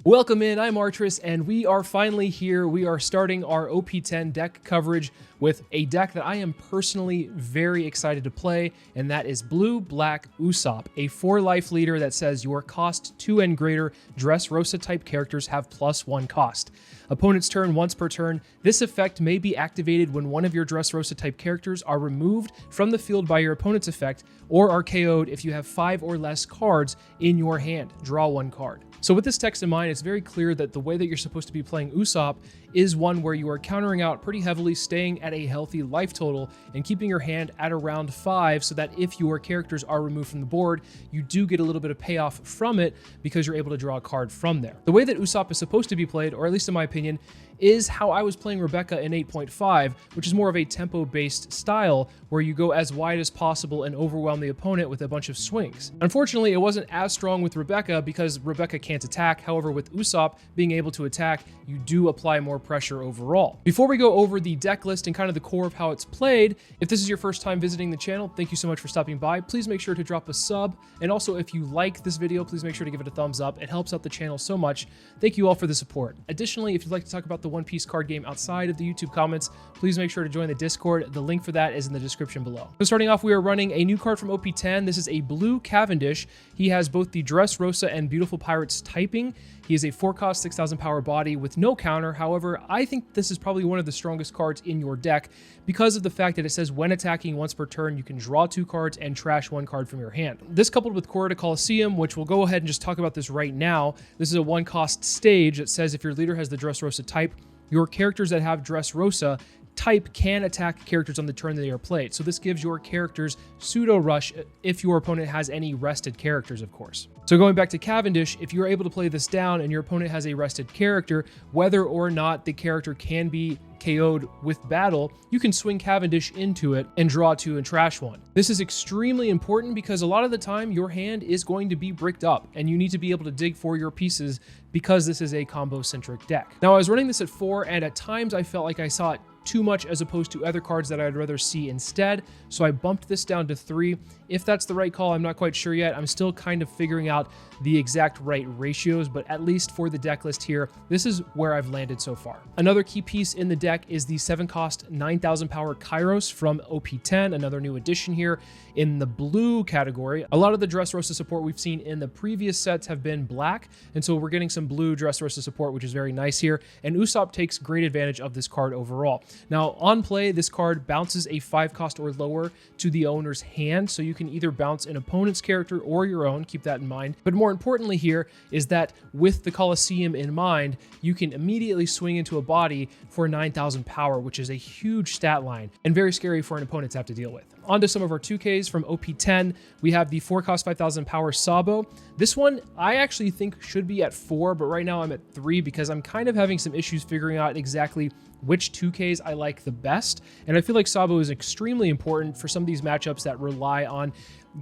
Welcome in, I'm Artris, and we are finally here. We are starting our OP-10 deck coverage with a deck that I am personally very excited to play, and that is Blue Black Usopp, a 4-life leader that says your cost 2 and greater Dressrosa type characters have +1 cost. Opponent's turn once per turn. This effect may be activated when one of your Dressrosa type characters are removed from the field by your opponent's effect, or are KO'd if you have 5 or less cards in your hand. Draw 1 card. So with this text in mind, it's very clear that the way that you're supposed to be playing Usopp is one where you are countering out pretty heavily, staying at a healthy life total, and keeping your hand at around 5 so that if your characters are removed from the board, you do get a little bit of payoff from it because you're able to draw a card from there. The way that Usopp is supposed to be played, or at least in my opinion, is how I was playing Rebecca in 8.5, which is more of a tempo-based style where you go as wide as possible and overwhelm the opponent with a bunch of swings. Unfortunately, it wasn't as strong with Rebecca because Rebecca can't attack. However, with Usopp being able to attack, you do apply more pressure overall. Before we go over the deck list and kind of the core of how it's played, if this is your first time visiting the channel, thank you so much for stopping by. Please make sure to drop a sub, and also if you like this video, please make sure to give it a thumbs up. It helps out the channel so much. Thank you all for the support. Additionally, if you'd like to talk about the One Piece card game outside of the YouTube comments, please make sure to join the Discord. The link for that is in the description below. So starting off, we are running a new card from OP-10. This is a blue Cavendish. He has both the Dressrosa and Beautiful Pirates typing. He is a 4-cost, 6,000 power body with no counter. However, I think this is probably one of the strongest cards in your deck because of the fact that it says when attacking once per turn, you can draw 2 cards and trash 1 card from your hand. This coupled with Corridor Coliseum, which we'll go ahead and just talk about this right now. This is a 1-cost stage that says if your leader has the Dressrosa type, your characters that have Dressrosa type can attack characters on the turn that they are played. So this gives your characters pseudo rush if your opponent has any rested characters, of course. So going back to Cavendish, if you're able to play this down and your opponent has a rested character, whether or not the character can be KO'd with battle, you can swing Cavendish into it and draw 2 and trash 1. This is extremely important because a lot of the time your hand is going to be bricked up and you need to be able to dig for your pieces because this is a combo-centric deck. Now, I was running this at 4 and at times I felt like I saw it too much as opposed to other cards that I'd rather see instead, so I bumped this down to 3. If that's the right call, I'm not quite sure yet. I'm still kind of figuring out the exact right ratios, but at least for the deck list here, this is where I've landed so far. Another key piece in the deck is the 7-cost, 9,000 power Kairos from OP-10, another new addition here in the blue category. A lot of the Dressrosa support we've seen in the previous sets have been black, and so we're getting some blue Dressrosa support, which is very nice here, and Usopp takes great advantage of this card overall. Now, on play, this card bounces a 5-cost or lower to the owner's hand, so you can either bounce an opponent's character or your own, keep that in mind. But more importantly here is that with the Coliseum in mind, you can immediately swing into a body for 9,000 power, which is a huge stat line and very scary for an opponent to have to deal with. On to some of our 2Ks from OP-10. We have the 4-cost, 5,000 power Sabo. This one I actually think should be at 4, but right now I'm at 3 because I'm kind of having some issues figuring out exactly which 2Ks I like the best. And I feel like Sabo is extremely important for some of these matchups that rely on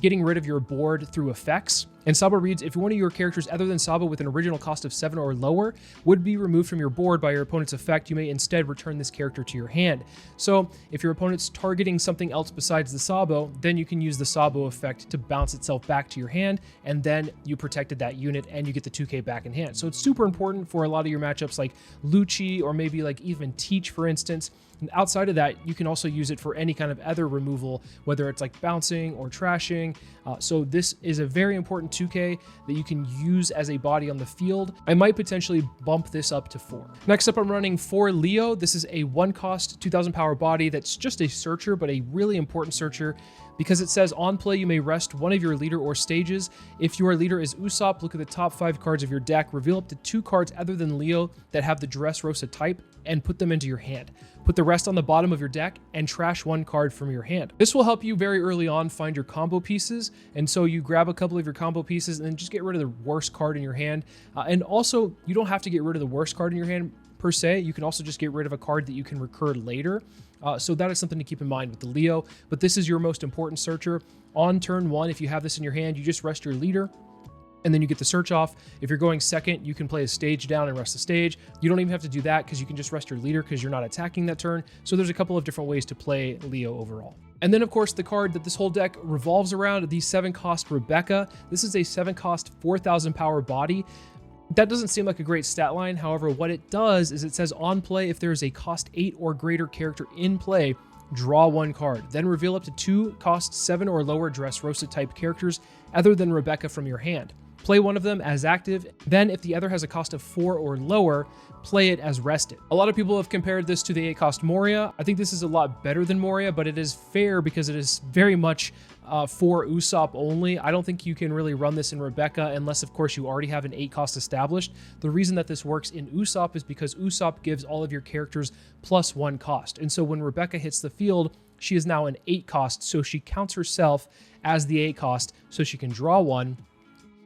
getting rid of your board through effects. And Sabo reads, if one of your characters other than Sabo with an original cost of 7 or lower would be removed from your board by your opponent's effect, you may instead return this character to your hand. So if your opponent's targeting something else besides the Sabo, then you can use the Sabo effect to bounce itself back to your hand, and then you protected that unit and you get the 2K back in hand. So it's super important for a lot of your matchups like Lucci or maybe like even Teach, for instance. And outside of that, you can also use it for any kind of other removal, whether it's like bouncing or trashing. So this is a very important 2K that you can use as a body on the field. I might potentially bump this up to 4. Next up, I'm running 4 Leo. This is a 1-cost, 2,000 power body that's just a searcher, but a really important searcher because it says on play, you may rest one of your leader or stages. If your leader is Usopp, look at the top 5 cards of your deck, reveal up to 2 cards other than Leo that have the Dressrosa type, and put them into your hand. Put the rest on the bottom of your deck and trash 1 card from your hand. This will help you very early on find your combo pieces, and so you grab a couple of your combo pieces and then just get rid of the worst card in your hand. And also, you don't have to get rid of the worst card in your hand per se. You can also just get rid of a card that you can recur later. So that is something to keep in mind with the Leo, but this is your most important searcher. On turn 1, if you have this in your hand, you just rest your leader, and then you get the search off. If you're going second, you can play a stage down and rest the stage. You don't even have to do that because you can just rest your leader because you're not attacking that turn. So there's a couple of different ways to play Leo overall. And then, of course, the card that this whole deck revolves around, the 7-cost Rebecca. This is a 7-cost, 4,000 power body. That doesn't seem like a great stat line. However, what it does is it says on play, if there is a cost 8 or greater character in play, draw 1 card, then reveal up to 2 cost 7 or lower Dressrosa type characters other than Rebecca from your hand. Play one of them as active, then if the other has a cost of 4 or lower, play it as rested. A lot of people have compared this to the 8 cost Moria. I think this is a lot better than Moria, but it is fair because it is very much for Usopp only. I don't think you can really run this in Rebecca unless, of course, you already have an 8 cost established. The reason that this works in Usopp is because Usopp gives all of your characters plus 1 cost. And so when Rebecca hits the field, she is now an 8 cost, so she counts herself as the 8 cost, so she can draw 1.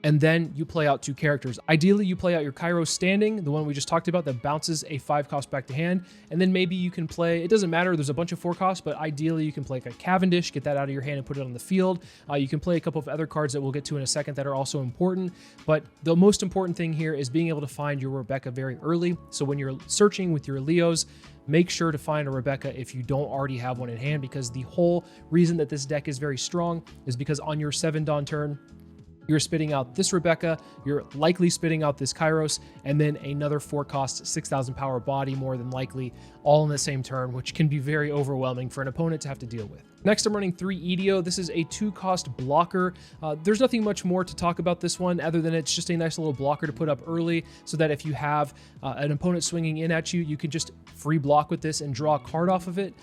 And then you play out 2 characters. Ideally, you play out your Kairos standing, the one we just talked about that bounces a 5 cost back to hand. And then maybe you can play, it doesn't matter, there's a bunch of 4 costs, but ideally you can play like a Cavendish, get that out of your hand and put it on the field. You can play a couple of other cards that we'll get to in a second that are also important. But the most important thing here is being able to find your Rebecca very early. So when you're searching with your Leos, make sure to find a Rebecca if you don't already have one in hand, because the whole reason that this deck is very strong is because on your 7 Dawn turn, you're spitting out this Rebecca, you're likely spitting out this Kairos, and then another 4 cost 6,000 power body, more than likely, all in the same turn, which can be very overwhelming for an opponent to have to deal with. Next, I'm running 3 Edio. This is a 2 cost blocker. There's nothing much more to talk about this one other than it's just a nice little blocker to put up early so that if you have an opponent swinging in at you, you can just free block with this and draw a card off of it.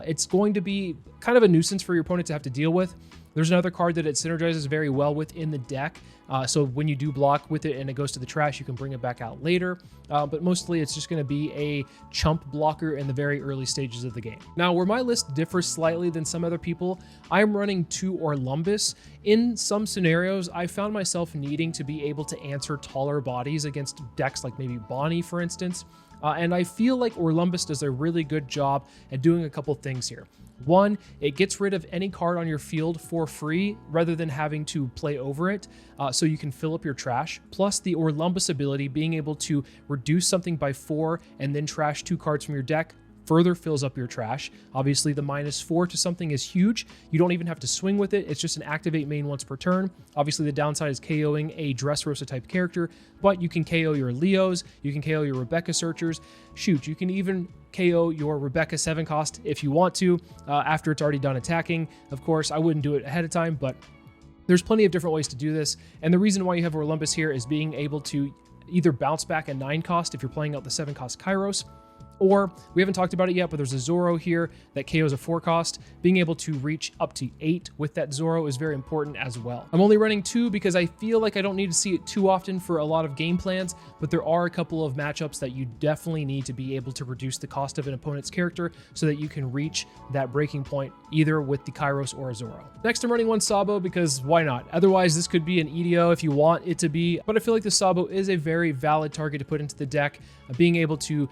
It's going to be kind of a nuisance for your opponent to have to deal with. There's another card that it synergizes very well with in the deck. So when you do block with it and it goes to the trash, you can bring it back out later. But mostly it's just going to be a chump blocker in the very early stages of the game. Now, where my list differs slightly than some other people, I'm running 2 Orlumbus. In some scenarios, I found myself needing to be able to answer taller bodies against decks like maybe Bonney, for instance. And I feel like Orlumbus does a really good job at doing a couple things here. One, it gets rid of any card on your field for free rather than having to play over it, so you can fill up your trash. Plus, the Orlumbus ability, being able to reduce something by 4 and then trash 2 cards from your deck, further fills up your trash. Obviously, the -4 to something is huge. You don't even have to swing with it. It's just an activate main once per turn. Obviously, the downside is KOing a Dressrosa type character, but you can KO your Leos, you can KO your Rebecca searchers. Shoot, you can even KO your Rebecca 7 cost if you want to, after it's already done attacking. Of course, I wouldn't do it ahead of time, but there's plenty of different ways to do this. And the reason why you have Orlumbus here is being able to either bounce back a 9 cost if you're playing out the 7 cost Kairos, or we haven't talked about it yet, but there's a Zoro here that KOs a 4 cost. Being able to reach up to 8 with that Zoro is very important as well. I'm only running 2 because I feel like I don't need to see it too often for a lot of game plans, but there are a couple of matchups that you definitely need to be able to reduce the cost of an opponent's character so that you can reach that breaking point either with the Kairos or a Zoro. Next, I'm running 1 Sabo because why not? Otherwise, this could be an Edio if you want it to be, but I feel like the Sabo is a very valid target to put into the deck. Being able to,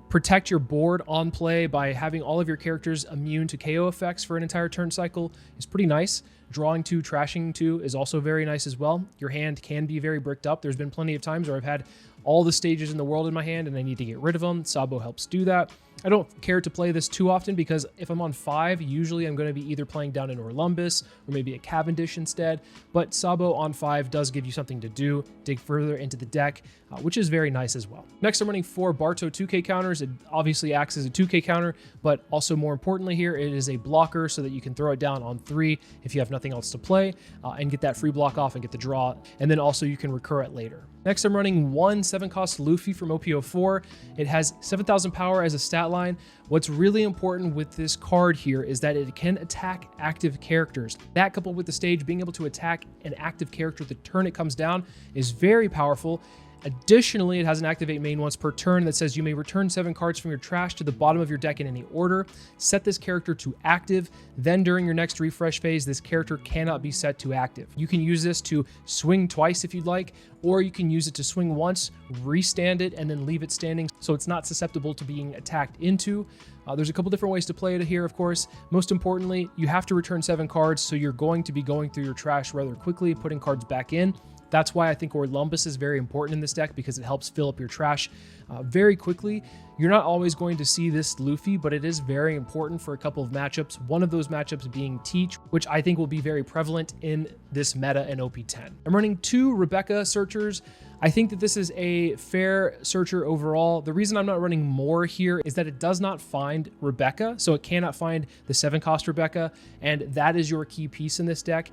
protect your board on play by having all of your characters immune to KO effects for an entire turn cycle is pretty nice. Drawing 2, trashing 2 is also very nice as well. Your hand can be very bricked up. There's been plenty of times where I've had all the stages in the world in my hand and I need to get rid of them. Sabo helps do that. I don't care to play this too often because if I'm on 5, usually I'm going to be either playing down an Orlumbus or maybe a Cavendish instead. But Sabo on 5 does give you something to do, dig further into the deck, which is very nice as well. Next, I'm running 4 Barto 2K counters. It obviously acts as a 2K counter, but also more importantly here, it is a blocker so that you can throw it down on 3 if you have nothing else to play and get that free block off and get the draw. And then also you can recur it later. Next, I'm running 1 7 cost Luffy from OP-10. It has 7,000 power as a stat line. What's really important with this card here is that it can attack active characters. That, coupled with the stage being able to attack an active character the turn it comes down, is very powerful. Additionally, it has an activate main once per turn that says you may return 7 cards from your trash to the bottom of your deck in any order. Set this character to active. Then during your next refresh phase, this character cannot be set to active. You can use this to swing twice if you'd like, or you can use it to swing once, restand it, and then leave it standing so it's not susceptible to being attacked into. There's a couple different ways to play it here, of course. Most importantly, you have to return 7 cards, so you're going to be going through your trash rather quickly, putting cards back in. That's why I think Orlumbus is very important in this deck because it helps fill up your trash very quickly. You're not always going to see this Luffy, but it is very important for a couple of matchups. One of those matchups being Teach, which I think will be very prevalent in this meta in OP-10. I'm running 2 Rebecca searchers. I think that this is a fair searcher overall. The reason I'm not running more here is that it does not find Rebecca, so it cannot find the 7-cost Rebecca, and that is your key piece in this deck.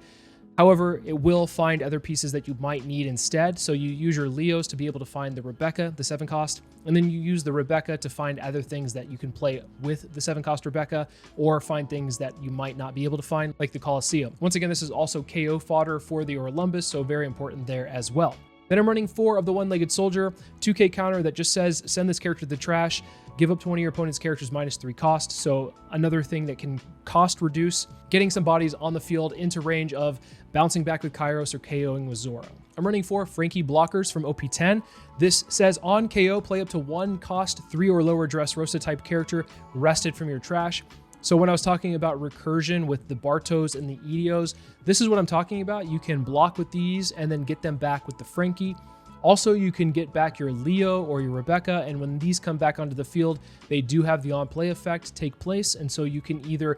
However, it will find other pieces that you might need instead. So you use your Leos to be able to find the Rebecca, the 7-cost, and then you use the Rebecca to find other things that you can play with the 7-cost Rebecca, or find things that you might not be able to find, like the Colosseum. Once again, this is also KO fodder for the Olympus, so very important there as well. Then I'm running 4 of the One-Legged Soldier, 2k counter that just says send this character to the trash, give up to one of your opponent's characters -3 cost. So another thing that can cost reduce, getting some bodies on the field into range of bouncing back with Kairos or KOing with Zoro. I'm running 4 Frankie blockers from OP-10. This says on KO, play up to 1 cost 3 or lower Dressrosa type character rested from your trash. So when I was talking about recursion with the Bartos and the Edios, this is what I'm talking about. You can block with these and then get them back with the Frankie. Also, you can get back your Leo or your Rebecca, and when these come back onto the field, they do have the on-play effect take place, and so you can either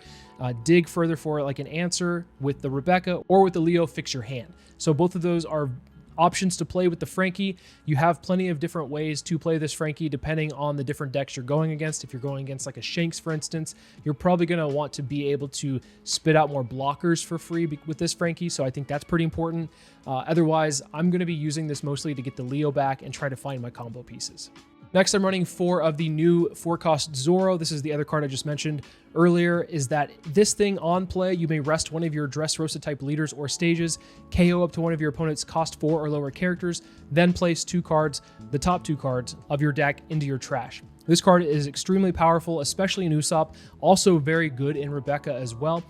dig further for like an answer with the Rebecca, or with the Leo fix your hand. So both of those are options to play with the Frankie. You have plenty of different ways to play this Frankie depending on the different decks you're going against. If you're going against like a Shanks, for instance, you're probably going to want to be able to spit out more blockers for free with this Frankie, so I think that's pretty important. Otherwise, I'm going to be using this mostly to get the Leo back and try to find my combo pieces. Next, I'm running 4 of the new 4-cost Zoro. This is the other card I just mentioned earlier, is that this thing on play, you may rest one of your Dressrosa type leaders or stages, KO up to one of your opponent's cost 4 or lower characters, then place 2 cards, the top 2 cards of your deck, into your trash. This card is extremely powerful, especially in Usopp, also very good in Rebecca as well.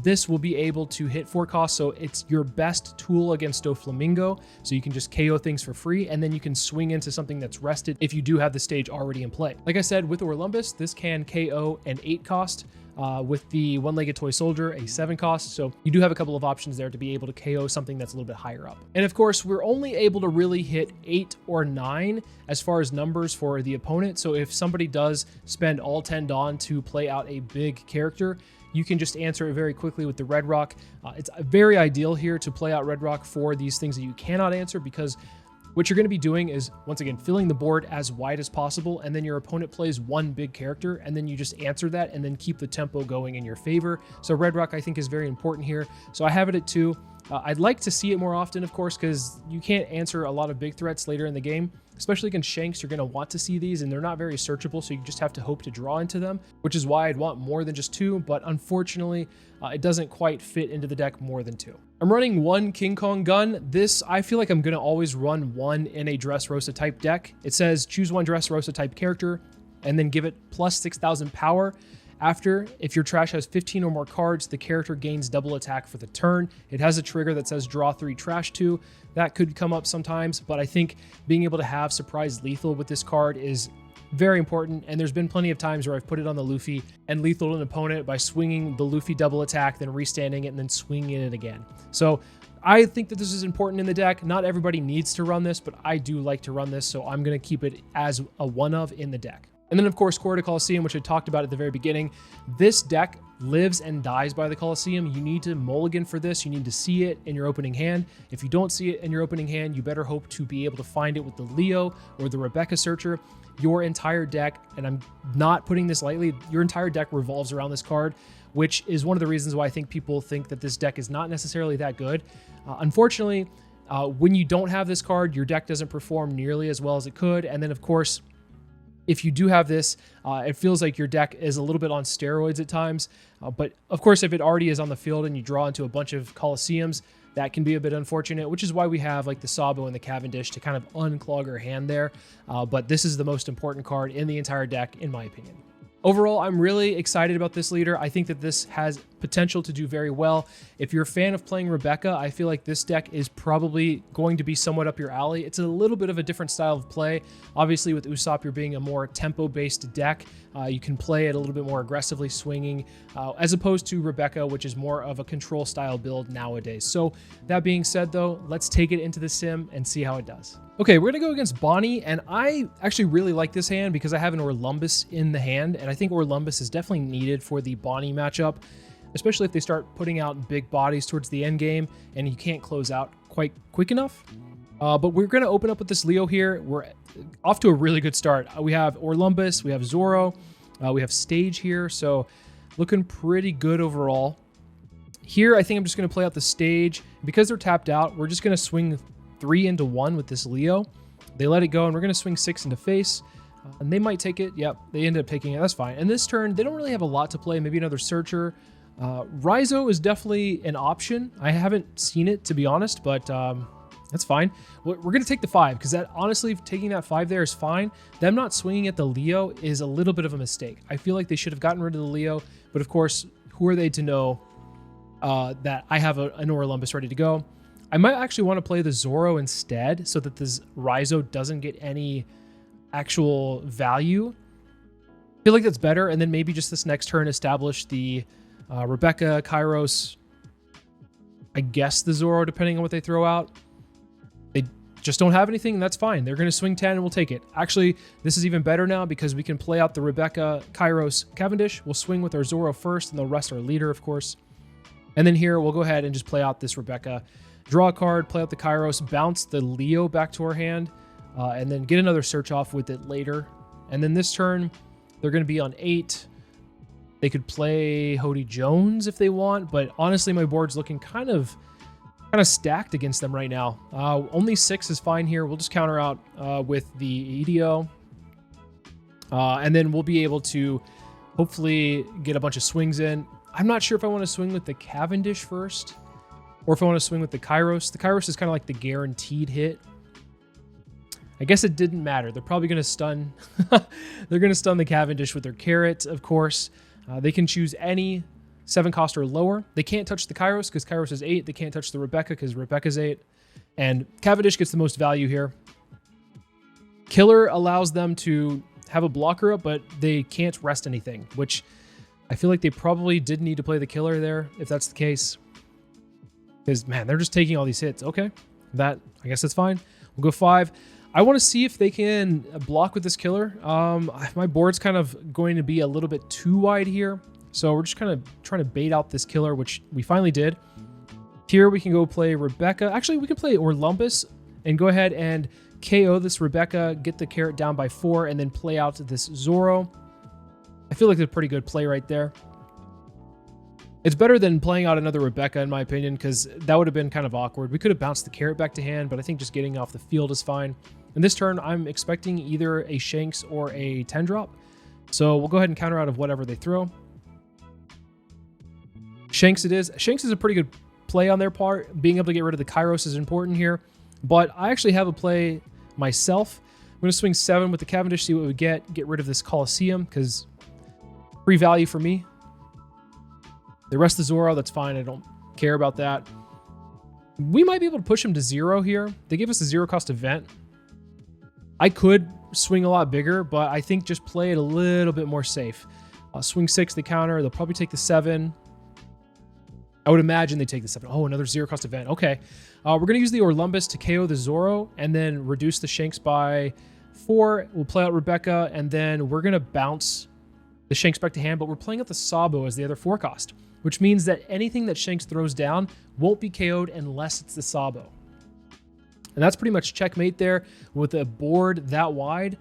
This will be able to hit 4 costs, so it's your best tool against Doflamingo, so you can just KO things for free, and then you can swing into something that's rested if you do have the stage already in play. Like I said, with Olympus, this can KO an 8 cost, with the One-Legged Toy Soldier, a 7 cost, so you do have a couple of options there to be able to KO something that's a little bit higher up. And of course, we're only able to really hit 8 or 9 as far as numbers for the opponent, so if somebody does spend all 10 Dawn to play out a big character, you can just answer it very quickly with the Red Rock. It's very ideal here to play out Red Rock for these things that you cannot answer, because what you're going to be doing is, once again, filling the board as wide as possible, and then your opponent plays one big character, and then you just answer that and then keep the tempo going in your favor. So Red Rock, I think, is very important here. So I have it at 2. I'd like to see it more often, of course, because you can't answer a lot of big threats later in the game. Especially against Shanks, you're going to want to see these, and they're not very searchable, so you just have to hope to draw into them, which is why I'd want more than just 2, but unfortunately, it doesn't quite fit into the deck more than 2. I'm running 1 King Kong gun. This, I feel like I'm going to always run 1 in a Dressrosa type deck. It says choose 1 Dressrosa type character, and then give it plus 6,000 power. After, if your trash has 15 or more cards, the character gains double attack for the turn. It has a trigger that says draw 3, trash 2. That could come up sometimes, but I think being able to have surprise lethal with this card is very important, and there's been plenty of times where I've put it on the Luffy and lethaled an opponent by swinging the Luffy double attack, then restanding it, and then swinging it again. So I think that this is important in the deck. Not everybody needs to run this, but I do like to run this, so I'm going to keep it as a one of in the deck. And then, of course, Core to Colosseum, which I talked about at the very beginning. This deck lives and dies by the Colosseum. You need to mulligan for this. You need to see it in your opening hand. If you don't see it in your opening hand, you better hope to be able to find it with the Leo or the Rebecca Searcher. Your entire deck, and I'm not putting this lightly, your entire deck revolves around this card, which is one of the reasons why I think people think that this deck is not necessarily that good. Unfortunately, when you don't have this card, your deck doesn't perform nearly as well as it could. And then, of course, if you do have this, it feels like your deck is a little bit on steroids at times. But of course, if it already is on the field and you draw into a bunch of Colosseums, that can be a bit unfortunate, which is why we have like the Sabo and the Cavendish to kind of unclog our hand there. But this is the most important card in the entire deck, in my opinion. Overall, I'm really excited about this leader. I think that this has potential to do very well. If you're a fan of playing Rebecca, I feel like this deck is probably going to be somewhat up your alley. It's a little bit of a different style of play. Obviously, with Usopp, you're being a more tempo-based deck. You can play it a little bit more aggressively swinging, as opposed to Rebecca, which is more of a control style build nowadays. So that being said, though, let's take it into the sim and see how it does. Okay, we're gonna go against Bonney, and I actually really like this hand because I have an Orlumbus in the hand, and I think Orlumbus is definitely needed for the Bonney matchup, especially if they start putting out big bodies towards the end game and you can't close out quite quick enough. But we're going to open up with this Leo here. We're off to a really good start. We have Orlumbus, we have Zoro, we have Stage here, so looking pretty good overall. Here, I think I'm just going to play out the Stage. Because they're tapped out, we're just going to swing 3 into 1 with this Leo. They let it go, and we're going to swing 6 into face. And they might take it. Yep, they ended up taking it. That's fine. And this turn, they don't really have a lot to play. Maybe another Searcher. Raizo is definitely an option. I haven't seen it, to be honest, but that's fine. We're going to take the 5, because that honestly, taking that 5 there is fine. Them not swinging at the Leo is a little bit of a mistake. I feel like they should have gotten rid of the Leo, but of course, who are they to know that I have an Orlumbus ready to go? I might actually want to play the Zoro instead, so that this Raizo doesn't get any actual value. I feel like that's better, and then maybe just this next turn establish the Rebecca, Kairos, I guess the Zoro, depending on what they throw out. They just don't have anything, and that's fine. They're going to swing 10 and we'll take it. Actually, this is even better now because we can play out the Rebecca, Kairos, Cavendish. We'll swing with our Zoro first, and they'll rest our leader, of course. And then here, we'll go ahead and just play out this Rebecca. Draw a card, play out the Kairos, bounce the Leo back to our hand, and then get another search off with it later. And then this turn, they're going to be on 8. They could play Hody Jones if they want, but honestly, my board's looking kind of stacked against them right now. Only 6 is fine here. We'll just counter out with the EDO, and then we'll be able to hopefully get a bunch of swings in. I'm not sure if I want to swing with the Cavendish first, or if I want to swing with the Kairos. The Kairos is kind of like the guaranteed hit. I guess it didn't matter. They're probably going to stun. They're going to stun the Cavendish with their carrot, of course. They can choose any 7 cost or lower. They can't touch the Kairos because Kairos is 8. They can't touch the Rebecca because Rebecca's 8. And Cavendish gets the most value here. Killer allows them to have a blocker up, but they can't rest anything, which I feel like they probably did need to play the Killer there, if that's the case. Because, man, they're just taking all these hits. Okay, I guess that's fine. We'll go 5. I want to see if they can block with this Killer. My board's kind of going to be a little bit too wide here. So we're just kind of trying to bait out this Killer, which we finally did. Here we can go play Rebecca. Actually, we can play Orlumbus and go ahead and KO this Rebecca, get the carrot down by 4, and then play out this Zoro. I feel like it's a pretty good play right there. It's better than playing out another Rebecca, in my opinion, because that would have been kind of awkward. We could have bounced the carrot back to hand, but I think just getting off the field is fine. And this turn, I'm expecting either a Shanks or a 10-drop. So we'll go ahead and counter out of whatever they throw. Shanks it is. Shanks is a pretty good play on their part. Being able to get rid of the Kairos is important here. But I actually have a play myself. I'm going to swing 7 with the Cavendish, see what we get rid of this Coliseum, because free value for me. The rest of the Zoro, that's fine. I don't care about that. We might be able to push him to 0 here. They give us a 0-cost event. I could swing a lot bigger, but I think just play it a little bit more safe. Swing 6, the counter. They'll probably take the 7. I would imagine they take the 7. Oh, another 0-cost event. Okay. We're going to use the Orlumbus to KO the Zoro and then reduce the Shanks by 4. We'll play out Rebecca, and then we're going to bounce the Shanks back to hand, but we're playing out the Sabo as the other 4-cost, which means that anything that Shanks throws down won't be KO'd unless it's the Sabo. And that's pretty much checkmate there with a board that wide.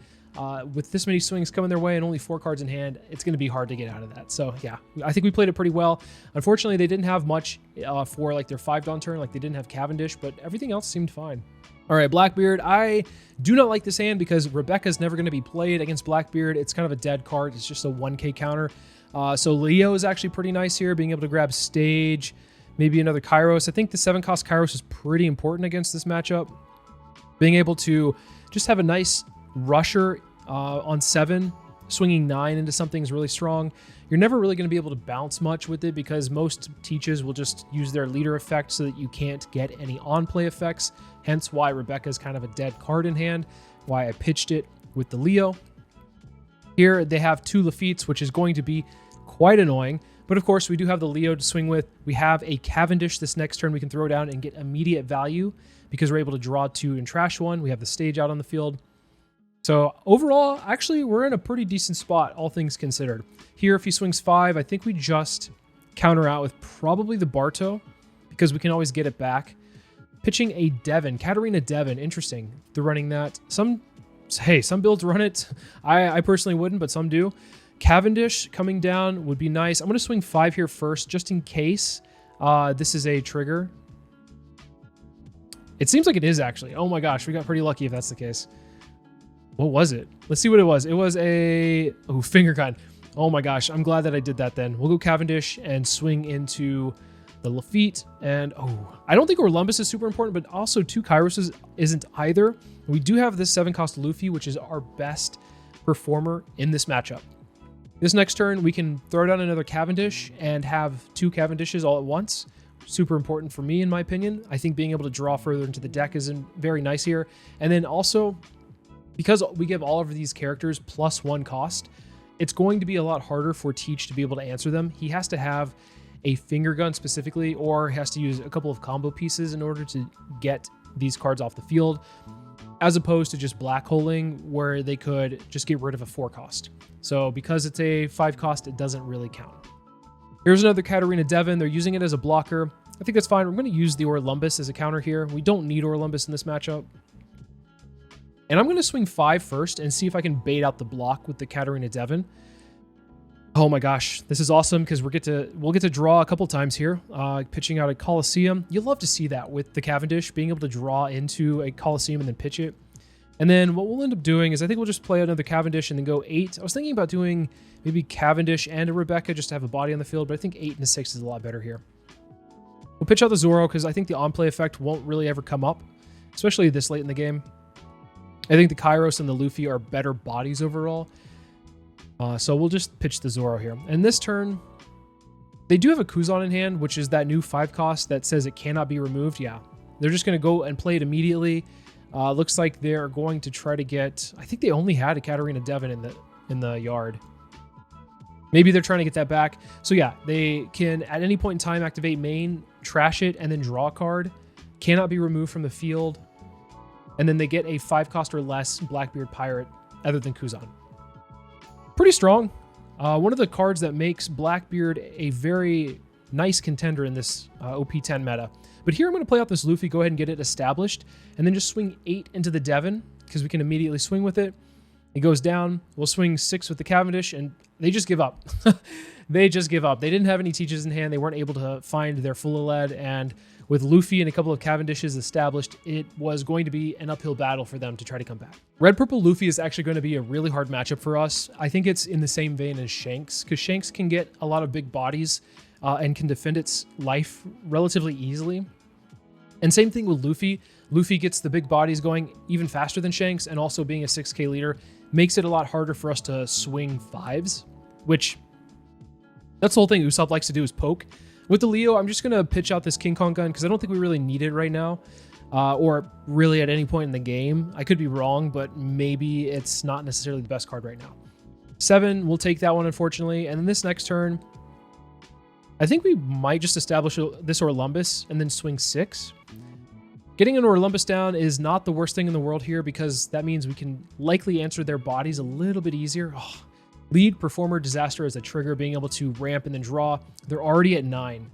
With this many swings coming their way and only 4 cards in hand, it's going to be hard to get out of that. So yeah, I think we played it pretty well. Unfortunately, they didn't have much for like their 5-dawn turn. Like they didn't have Cavendish, but everything else seemed fine. All right, Blackbeard. I do not like this hand because Rebecca's never going to be played against Blackbeard. It's kind of a dead card. It's just a 1K counter. So Leo is actually pretty nice here, being able to grab Stage, maybe another Kairos. I think the 7-cost Kairos is pretty important against this matchup. Being able to just have a nice rusher on 7 swinging 9 into something is really strong. You're never really going to be able to bounce much with it because most teaches will just use their leader effect so that you can't get any on-play effects. Hence why Rebecca is kind of a dead card in hand, why I pitched it with the Leo. Here they have 2 Laffittes, which is going to be quite annoying. But of course, we do have the Leo to swing with. We have a Cavendish this next turn we can throw down and get immediate value because we're able to draw 2 and trash 1. We have the stage out on the field. So overall, actually, we're in a pretty decent spot, all things considered. Here, if he swings 5, I think we just counter out with probably the Barto because we can always get it back. Pitching a Devon, Katarina Devon, interesting. They're running that. Some builds run it. I personally wouldn't, but some do. Cavendish coming down would be nice. I'm going to swing 5 here first, just in case this is a trigger. It seems like it is, actually. Oh my gosh, we got pretty lucky if that's the case. What was it? Let's see what it was. It was a finger gun. Oh my gosh, I'm glad that I did that then. We'll go Cavendish and swing into the Lafitte. And I don't think Orlumbus is super important, but also 2 Kairos isn't either. We do have this 7-cost Luffy, which is our best performer in this matchup. This next turn, we can throw down another Cavendish and have 2 Cavendishes all at once. Super important for me, in my opinion. I think being able to draw further into the deck is very nice here. And then also, because we give all of these characters +1 cost, it's going to be a lot harder for Teach to be able to answer them. He has to have a finger gun specifically, or has to use a couple of combo pieces in order to get these cards off the field, as opposed to just black holing where they could just get rid of a 4 cost. So because it's a 5 cost, it doesn't really count. Here's another Katarina Devon. They're using it as a blocker. I think that's fine. I'm going to use the Orlumbus as a counter here. We don't need Orlumbus in this matchup. And I'm going to swing 5 first and see if I can bait out the block with the Katarina Devon. Oh my gosh, this is awesome because we'll get to draw a couple times here. Pitching out a Coliseum. You'll love to see that with the Cavendish, being able to draw into a Coliseum and then pitch it. And then what we'll end up doing is I think we'll just play another Cavendish and then go 8. I was thinking about doing maybe Cavendish and a Rebecca just to have a body on the field, but I think 8 and a 6 is a lot better here. We'll pitch out the Zoro because I think the on-play effect won't really ever come up, especially this late in the game. I think the Kairos and the Luffy are better bodies overall. So we'll just pitch the Zoro here. And this turn, they do have a Kuzan in hand, which is that new 5 cost that says it cannot be removed. Yeah, they're just going to go and play it immediately. Looks like they're going to try to get... I think they only had a Katarina Devon in the yard. Maybe they're trying to get that back. So yeah, they can at any point in time activate main, trash it, and then draw a card. Cannot be removed from the field. And then they get a 5 cost or less Blackbeard Pirate other than Kuzan. Pretty strong. One of the cards that makes Blackbeard a very nice contender in this OP-10 meta. But here I'm going to play out this Luffy, go ahead and get it established, and then just swing 8 into the Devon because we can immediately swing with it. It goes down. We'll swing 6 with the Cavendish, and they just give up. They just give up. They didn't have any teaches in hand. They weren't able to find their full lead, and with Luffy and a couple of Cavendishes established, it was going to be an uphill battle for them to try to come back. Red-Purple Luffy is actually going to be a really hard matchup for us. I think it's in the same vein as Shanks, because Shanks can get a lot of big bodies and can defend its life relatively easily. And same thing with Luffy. Luffy gets the big bodies going even faster than Shanks, and also being a 6k leader makes it a lot harder for us to swing 5s, which that's the whole thing Usopp likes to do is poke. With the Leo, I'm just going to pitch out this King Kong gun because I don't think we really need it right now, or really at any point in the game. I could be wrong, but maybe it's not necessarily the best card right now. 7, we'll take that one, unfortunately. And then this next turn, I think we might just establish this Orlumbus and then swing 6. Getting an Orlumbus down is not the worst thing in the world here because that means we can likely answer their bodies a little bit easier. Oh, lead, Performer, Disaster as a trigger, being able to ramp and then draw. They're already at 9.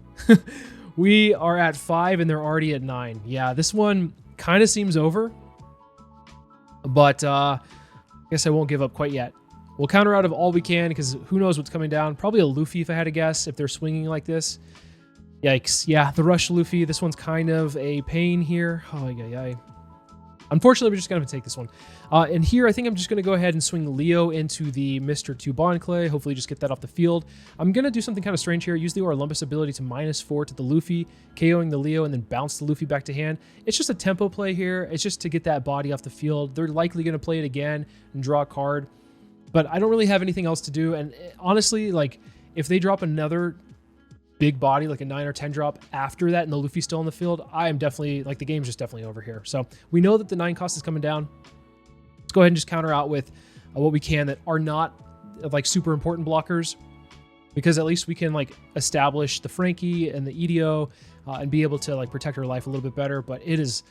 We are at 5 and they're already at 9. Yeah, this one kind of seems over, but I guess I won't give up quite yet. We'll counter out of all we can because who knows what's coming down. Probably a Luffy if I had to guess, if they're swinging like this. Yikes. Yeah, the Rush Luffy. This one's kind of a pain here. Oh, yeah. Unfortunately, we're just going to take this one. And here, I think I'm just going to go ahead and swing Leo into the Mr. 2 Bond Clay. Hopefully just get that off the field. I'm going to do something kind of strange here. Use the Orlumbus ability to -4 to the Luffy, KOing the Leo, and then bounce the Luffy back to hand. It's just a tempo play here. It's just to get that body off the field. They're likely going to play it again and draw a card. But I don't really have anything else to do. And honestly, like, if they drop another big body, like a 9 or 10 drop after that, and the Luffy's still in the field, I am definitely, like, the game's just definitely over here. So we know that the 9 cost is coming down. Let's go ahead and just counter out with what we can that are not, like, super important blockers, because at least we can, like, establish the Frankie and the EDO and be able to, like, protect our life a little bit better. But it's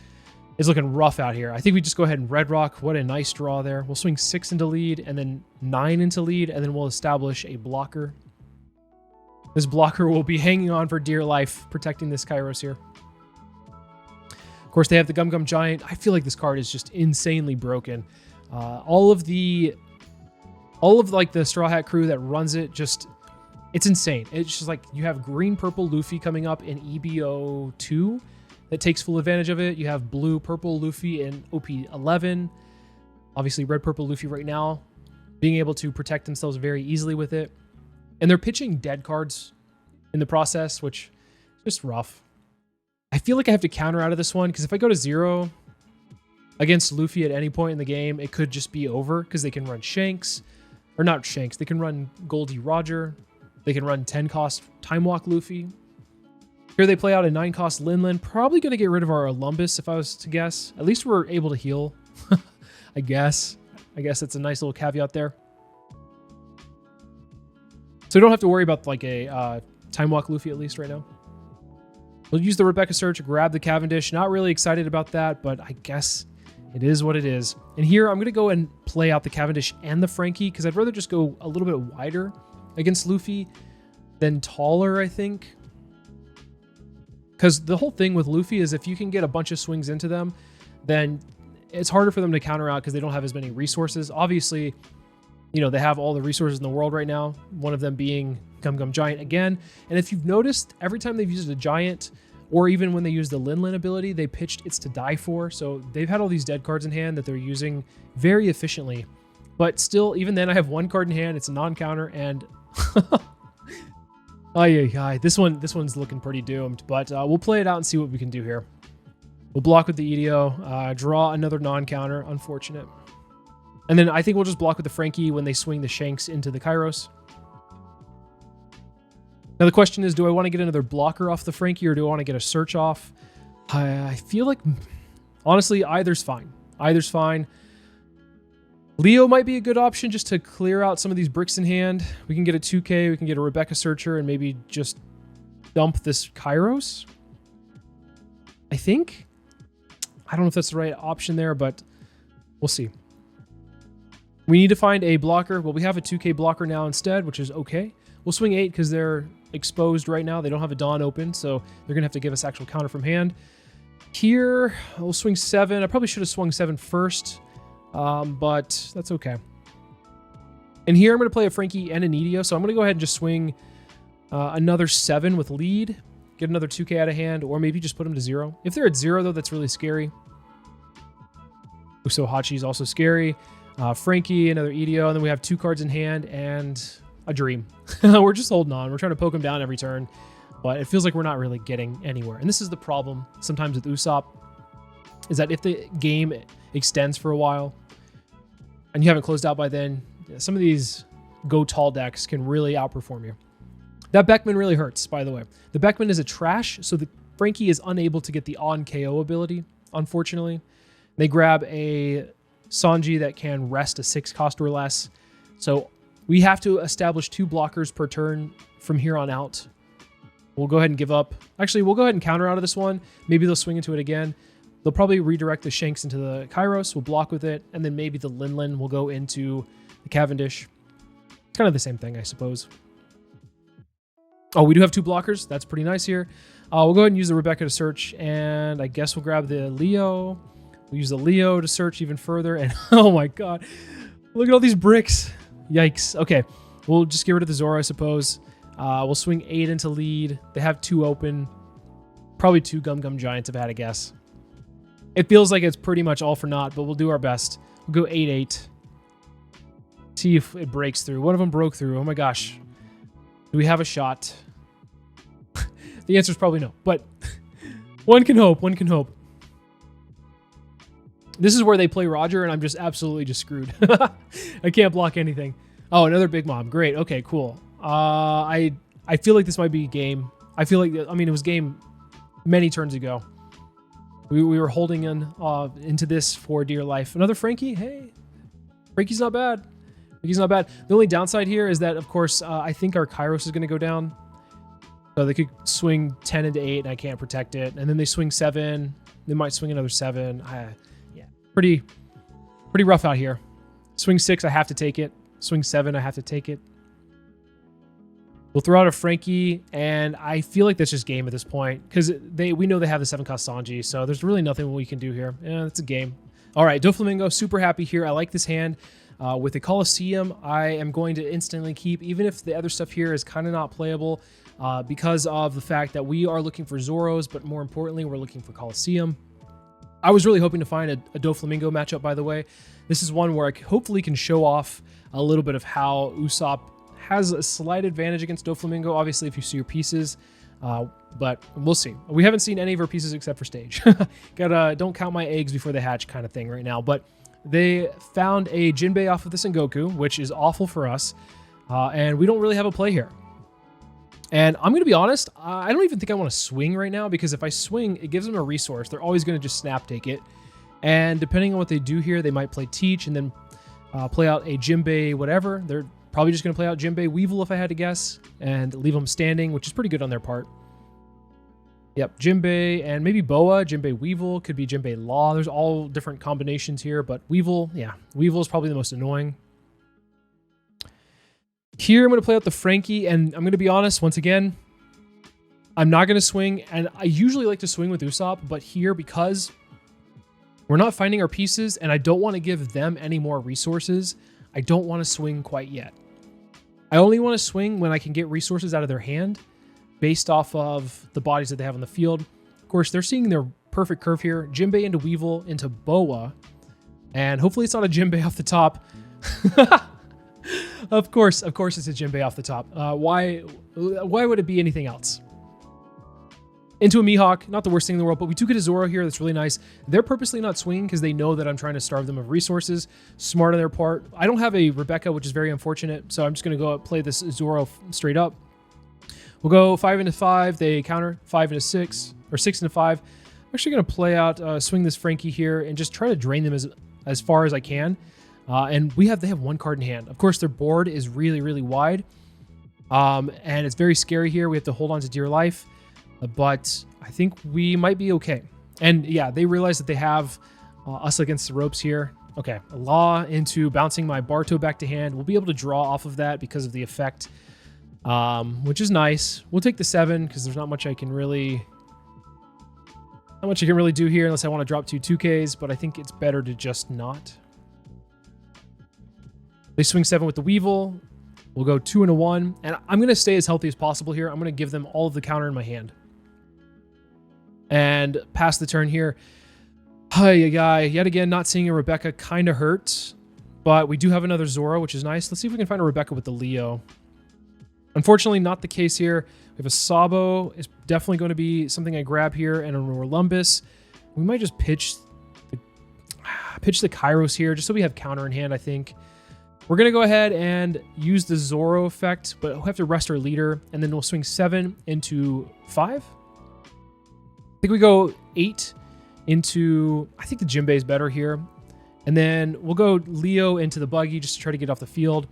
looking rough out here. I think we just go ahead and Red Rock. What a nice draw there. We'll swing 6 into lead and then 9 into lead, and then we'll establish a blocker. This blocker will be hanging on for dear life, protecting this Kairos here. Of course, they have the Gum Gum Giant. I feel like this card is just insanely broken. All of like the Straw Hat crew that runs it, just, it's insane. It's just like you have green purple Luffy coming up in EBO2 that takes full advantage of it. You have blue purple Luffy in OP-11. Obviously red purple Luffy right now being able to protect themselves very easily with it. And they're pitching dead cards in the process, which is just rough. I feel like I have to counter out of this one, because if I go to 0 against Luffy at any point in the game, it could just be over, because they can run Shanks. Or not Shanks, they can run Goldie Roger. They can run 10 cost Time Walk Luffy. Here they play out a 9 cost Lin Lin. Probably going to get rid of our Olympus if I was to guess. At least we're able to heal. I guess it's a nice little caveat there. So we don't have to worry about like a Time Walk Luffy at least right now. We'll use the Rebecca Search, grab the Cavendish. Not really excited about that, but I guess it is what it is. And here I'm going to go and play out the Cavendish and the Frankie, because I'd rather just go a little bit wider against Luffy than taller, I think. Because the whole thing with Luffy is if you can get a bunch of swings into them, then it's harder for them to counter out because they don't have as many resources. Obviously, you know, they have all the resources in the world right now, one of them being Gum Gum Giant again. And if you've noticed, every time they've used a Giant, or even when they use the Lin Lin ability, they pitched It's to Die For. So they've had all these dead cards in hand that they're using very efficiently. But still, even then, I have 1 card in hand. It's a non-counter, and this one's looking pretty doomed. But we'll play it out and see what we can do here. We'll block with the EDO, draw another non-counter. Unfortunate. And then I think we'll just block with the Frankie when they swing the Shanks into the Kairos. Now the question is, do I want to get another blocker off the Frankie, or do I want to get a search off? I feel like, honestly, either's fine. Either's fine. Leo might be a good option just to clear out some of these bricks in hand. We can get a 2K, we can get a Rebecca Searcher, and maybe just dump this Kairos. I think. I don't know if that's the right option there, but we'll see. We need to find a blocker. Well, we have a 2K blocker now instead, which is okay. We'll swing 8 because they're exposed right now. They don't have a Dawn open, so they're going to have to give us actual counter from hand. Here, we'll swing 7. I probably should have swung 7 first, but that's okay. And here I'm going to play a Frankie and an EDO, so I'm going to go ahead and just swing another 7 with lead, get another 2K out of hand, or maybe just put them to 0. If they're at 0, though, that's really scary. Uso Hachi is also scary. Frankie, another EDO, and then we have 2 cards in hand and a Dream. We're just holding on. We're trying to poke him down every turn, but it feels like we're not really getting anywhere. And this is the problem sometimes with Usopp, is that if the game extends for a while and you haven't closed out by then, some of these go tall decks can really outperform you. That Beckman really hurts, by the way. The Beckman is a trash, so the Frankie is unable to get the on KO ability, unfortunately. They grab a Sanji that can rest a 6 cost or less. So we have to establish 2 blockers per turn from here on out. We'll go ahead and give up. Actually, we'll go ahead and counter out of this one. Maybe they'll swing into it again. They'll probably redirect the Shanks into the Kairos. We'll block with it. And then maybe the Lin Lin will go into the Cavendish. It's kind of the same thing, I suppose. Oh, we do have 2 blockers. That's pretty nice here. We'll go ahead and use the Rebecca to search. And I guess we'll grab the Leo. We'll use the Leo to search even further. And oh my god. Look at all these bricks. Yikes. Okay. We'll just get rid of the Zoro, I suppose. We'll swing 8 into lead. They have 2 open. Probably 2 Gum Gum Giants, if I had to guess. It feels like it's pretty much all for naught, but we'll do our best. We'll go 8-8. See if it breaks through. One of them broke through. Oh my gosh. Do we have a shot? The answer is probably no, but one can hope. One can hope. This is where they play Roger, and I'm just absolutely just screwed. I can't block anything. Oh, another big mob. Great. Okay, cool. I feel like this might be game. I feel like, I mean, it was game many turns ago. We were holding into this for dear life. Another Frankie. Hey, Frankie's not bad. Frankie's not bad. The only downside here is that, of course, I think our Kairos is going to go down. So they could swing 10 into 8, and I can't protect it. And then they swing 7. They might swing another 7. Yeah, pretty rough out here. Swing 6, I have to take it. Swing 7, I have to take it. We'll throw out a Frankie, and I feel like that's just game at this point because we know they have the 7-cost Sanji, so there's really nothing we can do here. Yeah, it's a game. All right, Doflamingo, super happy here. I like this hand. With the Colosseum, I am going to instantly keep, even if the other stuff here is kind of not playable because of the fact that we are looking for Zoros, but more importantly, we're looking for Colosseum. I was really hoping to find a Doflamingo matchup, by the way. This is one where I hopefully can show off a little bit of how Usopp has a slight advantage against Doflamingo, obviously, if you see your pieces. But we'll see. We haven't seen any of our pieces except for stage. Don't count my eggs before they hatch kind of thing right now. But they found a Jinbei off of the Sengoku, which is awful for us. And we don't really have a play here. And I'm going to be honest, I don't even think I want to swing right now, because if I swing, it gives them a resource. They're always going to just snap take it. And depending on what they do here, they might play Teach and then play out a Jinbei whatever. They're probably just going to play out Jinbei Weevil if I had to guess, and leave them standing, which is pretty good on their part. Yep, Jinbei and maybe Boa. Jinbei Weevil, could be Jinbei Law. There's all different combinations here, but Weevil, yeah. Weevil is probably the most annoying. Here, I'm going to play out the Frankie, and I'm going to be honest, once again, I'm not going to swing, and I usually like to swing with Usopp, but here, because we're not finding our pieces, and I don't want to give them any more resources, I don't want to swing quite yet. I only want to swing when I can get resources out of their hand based off of the bodies that they have on the field. Of course, they're seeing their perfect curve here. Jinbei into Weevil into Boa, and hopefully it's not a Jinbei off the top. Of course it's a Jinbei off the top. Why would it be anything else? Into a Mihawk, not the worst thing in the world, but we do get a Zoro here. That's really nice. They're purposely not swinging because they know that I'm trying to starve them of resources. Smart on their part. I don't have a Rebecca, which is very unfortunate, so I'm just going to go play this Zoro straight up. We'll go 5 into 5. They counter 5 into 6, or 6 into 5. I'm actually going to play out, swing this Frankie here, and just try to drain them as far as I can. And they have one card in hand. Of course, their board is really, really wide. And it's very scary here. We have to hold on to dear life. But I think we might be okay. And yeah, they realize that they have us against the ropes here. Okay, a Law into bouncing my Barto back to hand. We'll be able to draw off of that because of the effect, which is nice. We'll take the 7 because there's not much I can really do here unless I want to drop 2Ks, but I think it's better to just not. They swing 7 with the Weevil. We'll go 2 into 1, and I'm going to stay as healthy as possible here. I'm going to give them all of the counter in my hand. And pass the turn here. Yet again, not seeing a Rebecca kind of hurts, but we do have another Zoro, which is nice. Let's see if we can find a Rebecca with the Leo. Unfortunately, not the case here. We have a Sabo. It's definitely going to be something I grab here, and a Orlumbus. We might just pitch the Kairos here, just so we have counter in hand, I think. We're going to go ahead and use the Zoro effect, but we'll have to rest our leader, and then we'll swing 7 into 5. I think we go 8 into... I think the Jinbei is better here. And then we'll go Leo into the buggy just to try to get off the field.